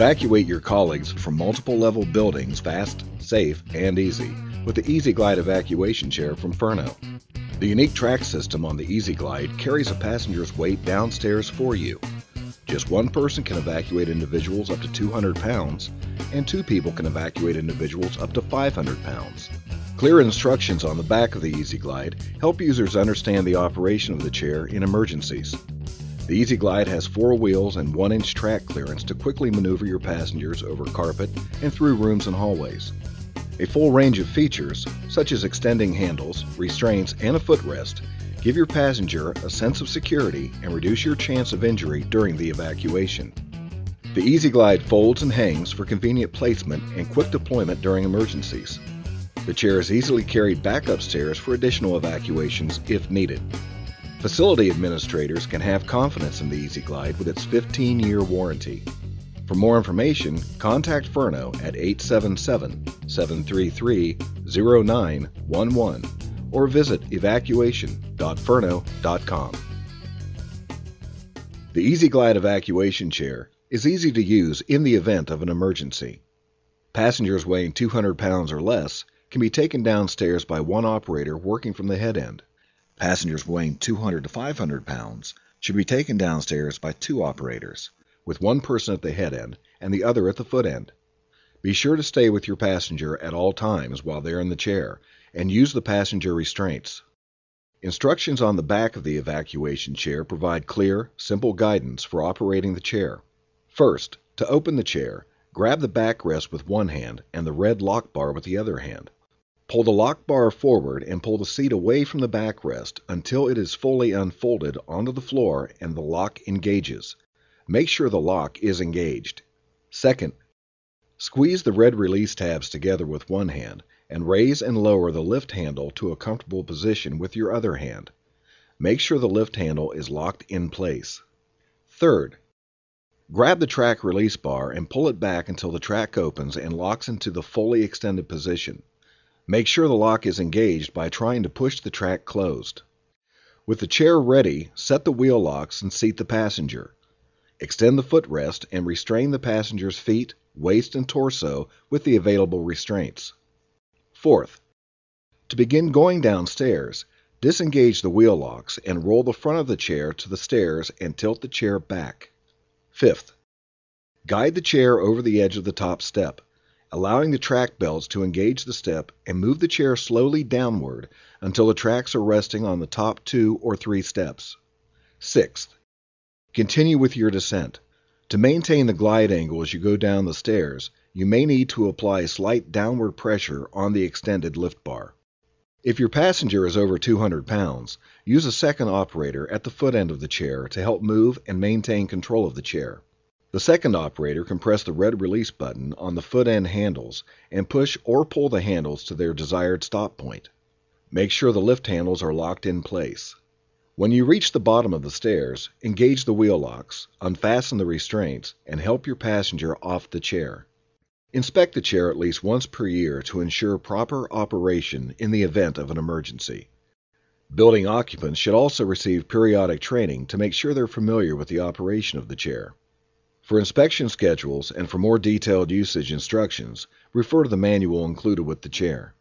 Evacuate your colleagues from multiple level buildings fast, safe, and easy with the EasyGlide evacuation chair from Furno. The unique track system on the EasyGlide carries a passenger's weight downstairs for you. Just one person can evacuate individuals up to 200 pounds, and two people can evacuate individuals up to 500 pounds. Clear instructions on the back of the EasyGlide help users understand the operation of the chair in emergencies. The EasyGlide has 4 wheels and 1-inch track clearance to quickly maneuver your passengers over carpet and through rooms and hallways. A full range of features, such as extending handles, restraints, and a footrest, give your passenger a sense of security and reduce your chance of injury during the evacuation. The EasyGlide folds and hangs for convenient placement and quick deployment during emergencies. The chair is easily carried back upstairs for additional evacuations if needed. Facility administrators can have confidence in the EasyGlide with its 15-year warranty. For more information, contact Furno at 877-733-0911 or visit evacuation.furno.com. The EasyGlide evacuation chair is easy to use in the event of an emergency. Passengers weighing 200 pounds or less can be taken downstairs by one operator working from the head end. Passengers weighing 200 to 500 pounds should be taken downstairs by 2 operators, with one person at the head end and the other at the foot end. Be sure to stay with your passenger at all times while they're in the chair and use the passenger restraints. Instructions on the back of the evacuation chair provide clear, simple guidance for operating the chair. First, to open the chair, grab the backrest with one hand and the red lock bar with the other hand. Pull the lock bar forward and pull the seat away from the backrest until it is fully unfolded onto the floor and the lock engages. Make sure the lock is engaged. Second, squeeze the red release tabs together with one hand and raise and lower the lift handle to a comfortable position with your other hand. Make sure the lift handle is locked in place. Third, grab the track release bar and pull it back until the track opens and locks into the fully extended position. Make sure the lock is engaged by trying to push the track closed. With the chair ready, set the wheel locks and seat the passenger. Extend the footrest and restrain the passenger's feet, waist, and torso with the available restraints. Fourth, to begin going downstairs, disengage the wheel locks and roll the front of the chair to the stairs and tilt the chair back. Fifth, guide the chair over the edge of the top step, allowing the track belts to engage the step and move the chair slowly downward until the tracks are resting on the top 2 or 3 steps. Sixth, continue with your descent. To maintain the glide angle as you go down the stairs, you may need to apply slight downward pressure on the extended lift bar. If your passenger is over 200 pounds, use a second operator at the foot end of the chair to help move and maintain control of the chair. The second operator can press the red release button on the foot end handles and push or pull the handles to their desired stop point. Make sure the lift handles are locked in place. When you reach the bottom of the stairs, engage the wheel locks, unfasten the restraints, and help your passenger off the chair. Inspect the chair at least once per year to ensure proper operation in the event of an emergency. Building occupants should also receive periodic training to make sure they're familiar with the operation of the chair. For inspection schedules and for more detailed usage instructions, refer to the manual included with the chair.